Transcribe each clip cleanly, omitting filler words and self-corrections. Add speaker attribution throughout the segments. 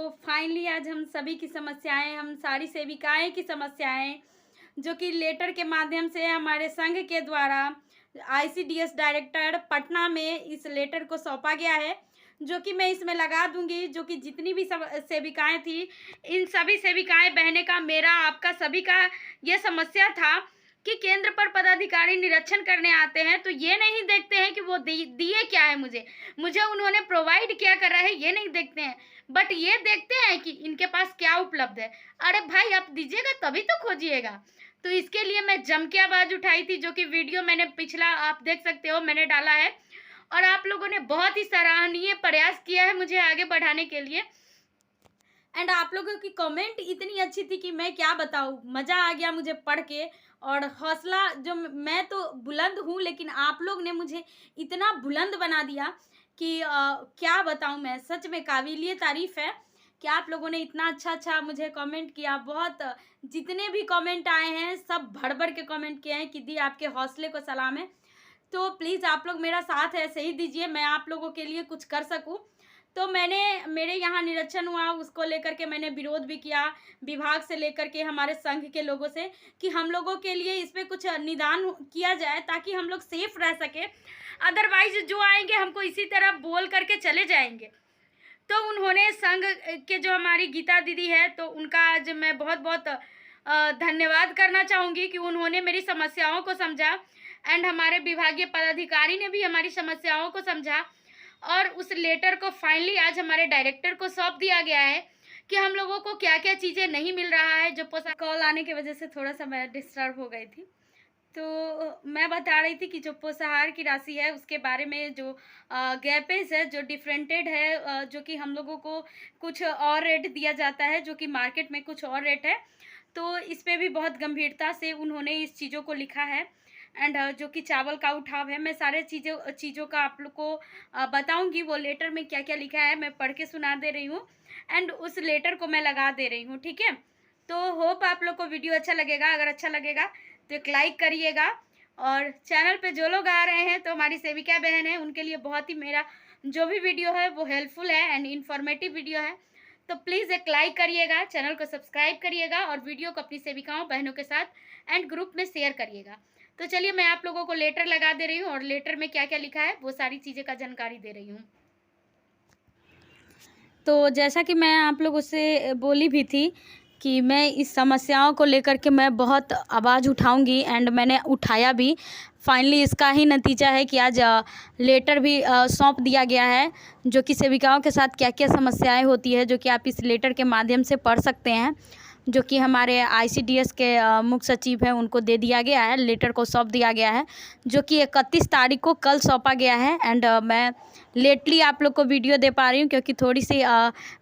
Speaker 1: Finally आज हम सभी की समस्याएं, हम सारी सेविकाएं की समस्याएं जो कि लेटर के माध्यम से हमारे संघ के द्वारा आईसीडीएस डायरेक्टर पटना में इस लेटर को सौंपा गया है, जो कि मैं इसमें लगा दूंगी। जो कि जितनी भी सब सेविकाएं थी, इन सभी सेविकाएं बहने का, मेरा, आपका, सभी का ये समस्या था कि केंद्र पर पदाधिकारी निरीक्षण करने आते हैं तो ये नहीं देखते हैं कि वो दिए क्या है, मुझे उन्होंने प्रोवाइड क्या कर रहा है ये नहीं देखते हैं, बट ये देखते हैं कि इनके पास क्या उपलब्ध है। अरे भाई, आप दीजिएगा तभी तो खोजिएगा। तो इसके लिए मैं जम के आवाज उठाई थी, जो कि वीडियो मैंने पिछला आप देख सकते हो मैंने डाला है, और आप लोगों ने बहुत ही सराहनीय प्रयास किया है मुझे आगे बढ़ाने के लिए। एंड आप लोगों की कमेंट इतनी अच्छी थी कि मैं क्या बताऊँ, मज़ा आ गया मुझे पढ़ के। और हौसला, जो मैं तो बुलंद हूँ लेकिन आप लोग ने मुझे इतना बुलंद बना दिया कि क्या बताऊँ मैं। सच में काबिलिए तारीफ़ है कि आप लोगों ने इतना अच्छा मुझे कमेंट किया। बहुत जितने भी कमेंट आए हैं सब भर भर के कमेंट किए हैं कि दी आपके हौसले को सलाम है। तो प्लीज़ आप लोग मेरा साथ ऐसे ही दीजिए, मैं आप लोगों के लिए कुछ कर सकूं। तो मेरे यहाँ निरीक्षण हुआ, उसको लेकर के मैंने विरोध भी किया विभाग से लेकर के हमारे संघ के लोगों से कि हम लोगों के लिए इस पर कुछ निदान किया जाए ताकि हम लोग सेफ रह सके। अदरवाइज जो आएंगे हमको इसी तरह बोल करके चले जाएंगे। तो उन्होंने संघ के जो हमारी गीता दीदी है, तो उनका आज मैं बहुत बहुत धन्यवाद करना चाहूँगी कि उन्होंने मेरी समस्याओं को समझा। एंड हमारे विभागीय पदाधिकारी ने भी हमारी समस्याओं को समझा, और उस लेटर को फाइनली आज हमारे डायरेक्टर को सौंप दिया गया है कि हम लोगों को क्या क्या चीज़ें नहीं मिल रहा है। जो कॉल आने की वजह से थोड़ा सा मैं डिस्टर्ब हो गई थी। तो मैं बता रही थी कि जो पोषाहार की राशि है उसके बारे में जो गैपेज है, जो डिफरेंटेड है, जो कि हम लोगों को कुछ और रेट दिया जाता है जो कि मार्केट में कुछ और रेट है। तो इस पे भी बहुत गंभीरता से उन्होंने इस चीज़ों को लिखा है। एंड जो कि चावल का उठाव है, मैं सारे चीज़ों का आप लोग को बताऊंगी। वो लेटर में क्या क्या लिखा है मैं पढ़ के सुना दे रही हूँ, एंड उस लेटर को मैं लगा दे रही हूँ, ठीक है। तो होप आप लोग को वीडियो अच्छा लगेगा। अगर अच्छा लगेगा तो एक लाइक करिएगा, और चैनल पे जो लोग आ रहे हैं तो हमारी सेविका बहन है, उनके लिए बहुत ही मेरा जो भी वीडियो है वो हेल्पफुल है एंड इन्फॉर्मेटिव वीडियो है। तो प्लीज़ एक लाइक करिएगा, चैनल को सब्सक्राइब करिएगा, और वीडियो को अपनी सेविकाओं बहनों के साथ एंड ग्रुप में शेयर करिएगा। तो चलिए मैं आप लोगों को लेटर लगा दे रही हूँ, और लेटर में क्या क्या लिखा है वो सारी चीज़ें का जानकारी दे रही हूँ। तो जैसा कि मैं आप लोगों से बोली भी थी कि मैं इस समस्याओं को लेकर के मैं बहुत आवाज़ उठाऊंगी, एंड मैंने उठाया भी। फाइनली इसका ही नतीजा है कि आज लेटर भी सौंप दिया गया है, जो कि सेविकाओं के साथ क्या क्या समस्याएं होती है, जो कि आप इस लेटर के माध्यम से पढ़ सकते हैं। जो कि हमारे आईसीडीएस के मुख्य सचिव हैं उनको दे दिया गया है, लेटर को सौंप दिया गया है, जो कि 31 तारीख को कल सौंपा गया है। एंड मैं लेटली आप लोग को वीडियो दे पा रही हूँ क्योंकि थोड़ी सी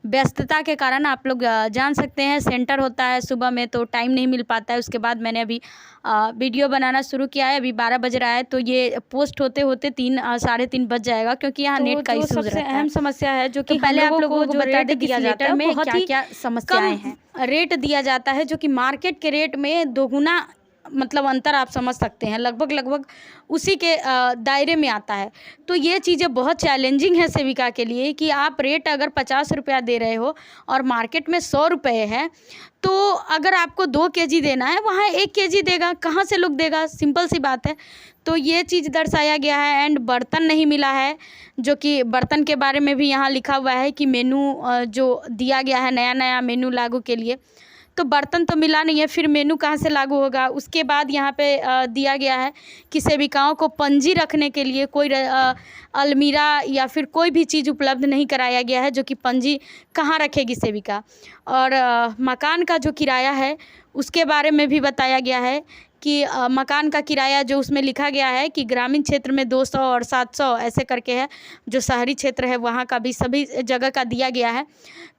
Speaker 1: व्यस्तता के कारण आप लोग जान सकते हैं सेंटर होता है सुबह में तो टाइम नहीं मिल पाता है। उसके बाद मैंने अभी वीडियो बनाना शुरू किया है, अभी 12 बज रहा है, तो ये पोस्ट होते होते 3-3:30 बज जाएगा क्योंकि यहाँ नेट का इशू रहता है। अहम समस्या है जो कि पहले आप लोगों को बता दें कि लेटर में क्या क्या समस्याएं हैं। रेट दिया जाता है जो कि मार्केट के रेट में दोगुना मतलब अंतर आप समझ सकते हैं, लगभग उसी के दायरे में आता है। तो ये चीज़ें बहुत चैलेंजिंग है सेविका के लिए कि आप रेट अगर 50 रुपया दे रहे हो और मार्केट में 100 रुपये है, तो अगर आपको 2 केजी देना है वहाँ 1 केजी देगा, कहाँ से लोग देगा, सिंपल सी बात है। तो ये चीज़ दर्शाया गया है। एंड बर्तन नहीं मिला है, जो कि बर्तन के बारे में भी यहाँ लिखा हुआ है कि मेनू जो दिया गया है नया मेनू लागू के लिए, तो बर्तन तो मिला नहीं है, फिर मेनू कहाँ से लागू होगा। उसके बाद यहाँ पे दिया गया है कि सेविकाओं को पंजी रखने के लिए कोई अलमीरा या फिर कोई भी चीज़ उपलब्ध नहीं कराया गया है, जो कि पंजी कहाँ रखेगी सेविका। और मकान का जो किराया है उसके बारे में भी बताया गया है कि मकान का किराया जो उसमें लिखा गया है कि ग्रामीण क्षेत्र में 200 और 700 ऐसे करके है, जो शहरी क्षेत्र है वहाँ का भी सभी जगह का दिया गया है।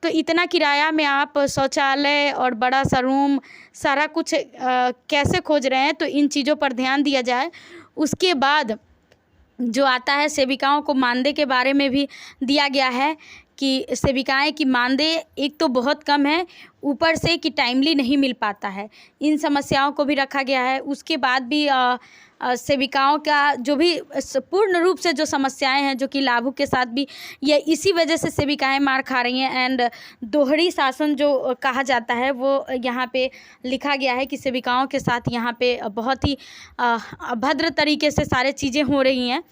Speaker 1: तो इतना किराया में आप शौचालय और बड़ा सा रूम सारा कुछ कैसे खोज रहे हैं, तो इन चीज़ों पर ध्यान दिया जाए। उसके बाद जो आता है सेविकाओं को मानदेय के बारे में भी दिया गया है कि सेविकाएं की मानदेय एक तो बहुत कम है, ऊपर से कि टाइमली नहीं मिल पाता है। इन समस्याओं को भी रखा गया है। उसके बाद भी सेविकाओं का जो भी पूर्ण रूप से जो समस्याएं हैं, जो कि लाभुक के साथ भी ये इसी वजह से सेविकाएं मार खा रही हैं। एंड दोहरी शासन जो कहा जाता है वो यहाँ पे लिखा गया है कि सेविकाओं के साथ यहाँ पे बहुत ही अभद्र तरीके से सारे चीज़ें हो रही हैं।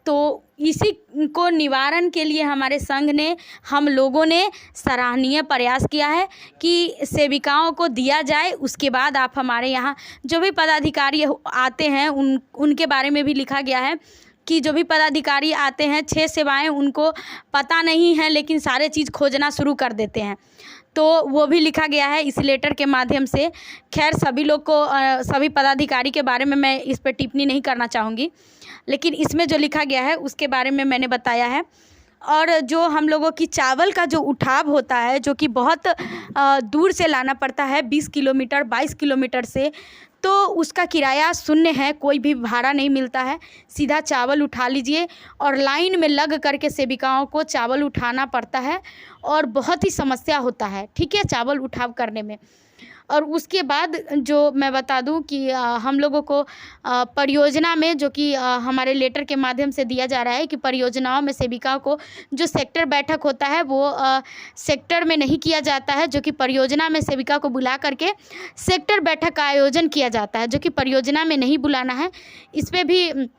Speaker 1: तो इसी को निवारण के लिए हमारे संघ ने, हम लोगों ने सराहनीय प्रयास किया है कि सेविकाओं को दिया जाए। उसके बाद आप हमारे यहाँ जो भी पदाधिकारी आते हैं उनके बारे में भी लिखा गया है कि जो भी पदाधिकारी आते हैं 6 सेवाएं उनको पता नहीं है, लेकिन सारे चीज़ खोजना शुरू कर देते हैं। तो वो भी लिखा गया है इस लेटर के माध्यम से। खैर सभी लोग को सभी पदाधिकारी के बारे में मैं इस पर टिप्पणी नहीं करना चाहूँगी, लेकिन इसमें जो लिखा गया है उसके बारे में मैंने बताया है। और जो हम लोगों की चावल का जो उठाव होता है, जो कि बहुत दूर से लाना पड़ता है, 20 किलोमीटर 22 किलोमीटर से, तो उसका किराया शून्य है, कोई भी भाड़ा नहीं मिलता है। सीधा चावल उठा लीजिए और लाइन में लग करके सेविकाओं को चावल उठाना पड़ता है और बहुत ही समस्या होता है, ठीक है, चावल उठाव करने में। और उसके बाद जो मैं बता दूं कि हम लोगों को परियोजना में, जो कि हमारे लेटर के माध्यम से दिया जा रहा है कि परियोजनाओं में सेविकाओं को जो सेक्टर बैठक होता है वो सेक्टर में नहीं किया जाता है, जो कि परियोजना में सेविका को बुला करके सेक्टर बैठक का आयोजन किया जाता है, जो कि परियोजना में नहीं बुलाना है। इस पर भी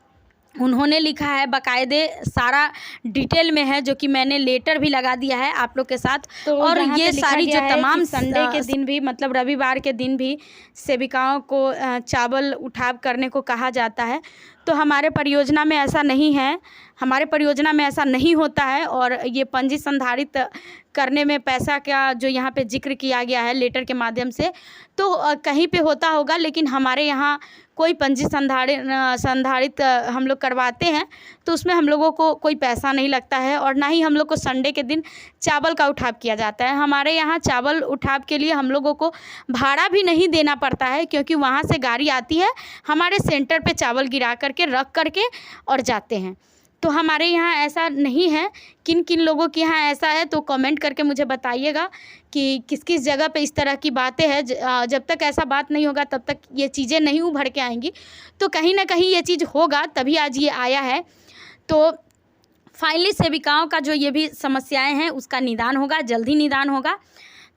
Speaker 1: उन्होंने लिखा है, बाकायदे सारा डिटेल में है, जो कि मैंने लेटर भी लगा दिया है आप लोग के साथ। तो और ये सारी जो तमाम संडे के दिन भी, मतलब रविवार के दिन भी सेविकाओं को चावल उठाव करने को कहा जाता है। तो हमारे परियोजना में ऐसा नहीं है, हमारे परियोजना में ऐसा नहीं होता है। और ये पंजी संधारित करने में पैसा का जो यहाँ पे जिक्र किया गया है लेटर के माध्यम से, तो कहीं पे होता होगा, लेकिन हमारे यहाँ कोई पंजी संधारित हम लोग करवाते हैं तो उसमें हम लोगों को कोई पैसा नहीं लगता है, और ना ही हम लोग को संडे के दिन चावल का उठाव किया जाता है। हमारे यहाँ चावल उठाव के लिए हम लोगों को भाड़ा भी नहीं देना पड़ता है, क्योंकि वहाँ से गाड़ी आती है, हमारे सेंटर पे चावल गिरा करके रख करके और जाते हैं। तो हमारे यहाँ ऐसा नहीं है। किन किन लोगों के यहाँ ऐसा है तो कमेंट करके मुझे बताइएगा कि किस किस जगह पे इस तरह की बातें हैं। जब तक ऐसा बात नहीं होगा तब तक ये चीज़ें नहीं उभर के आएंगी। तो कहीं ना कहीं ये चीज़ होगा, तभी आज ये आया है। तो फाइनली सेविकाओं का जो ये भी समस्याएं हैं उसका निदान होगा, जल्दी निदान होगा।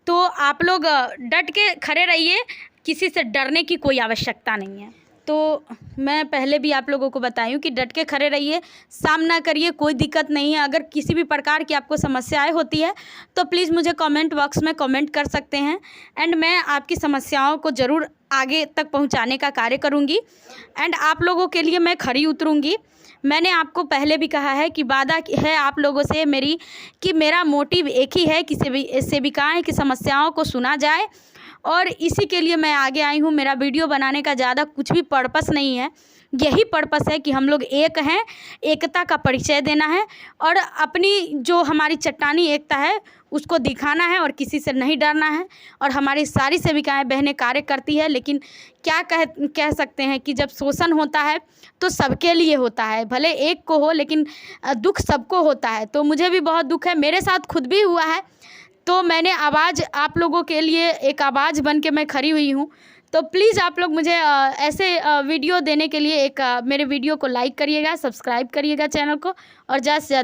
Speaker 1: तो आप लोग डट के खड़े रहिए, किसी से डरने की कोई आवश्यकता नहीं है। तो मैं पहले भी आप लोगों को बताई हूँ कि डट के खड़े रहिए, सामना करिए, कोई दिक्कत नहीं है। अगर किसी भी प्रकार की आपको समस्याएं होती है तो प्लीज़ मुझे कमेंट बॉक्स में कमेंट कर सकते हैं, एंड मैं आपकी समस्याओं को ज़रूर आगे तक पहुंचाने का कार्य करूंगी, एंड आप लोगों के लिए मैं खड़ी उतरूंगी। मैंने आपको पहले भी कहा है कि वादा है आप लोगों से मेरी कि मेरा मोटिव एक ही है कि सेविकाएँ की समस्याओं को सुना जाए, और इसी के लिए मैं आगे आई हूँ। मेरा वीडियो बनाने का ज़्यादा कुछ भी पर्पस नहीं है, यही पर्पस है कि हम लोग एक हैं, एकता का परिचय देना है, और अपनी जो हमारी चट्टानी एकता है उसको दिखाना है, और किसी से नहीं डरना है। और हमारी सारी सेविकाएं बहनें कार्य करती है, लेकिन क्या कह सकते हैं कि जब शोषण होता है तो सबके लिए होता है, भले एक को हो, लेकिन दुख सबको होता है। तो मुझे भी बहुत दुख है, मेरे साथ खुद भी हुआ है। तो मैंने आवाज़ आप लोगों के लिए एक आवाज़ बन के मैं खड़ी हुई हूँ। तो प्लीज़ आप लोग मुझे ऐसे वीडियो देने के लिए मेरे वीडियो को लाइक करिएगा, सब्सक्राइब करिएगा चैनल को, और ज़्यादा से ज़्यादा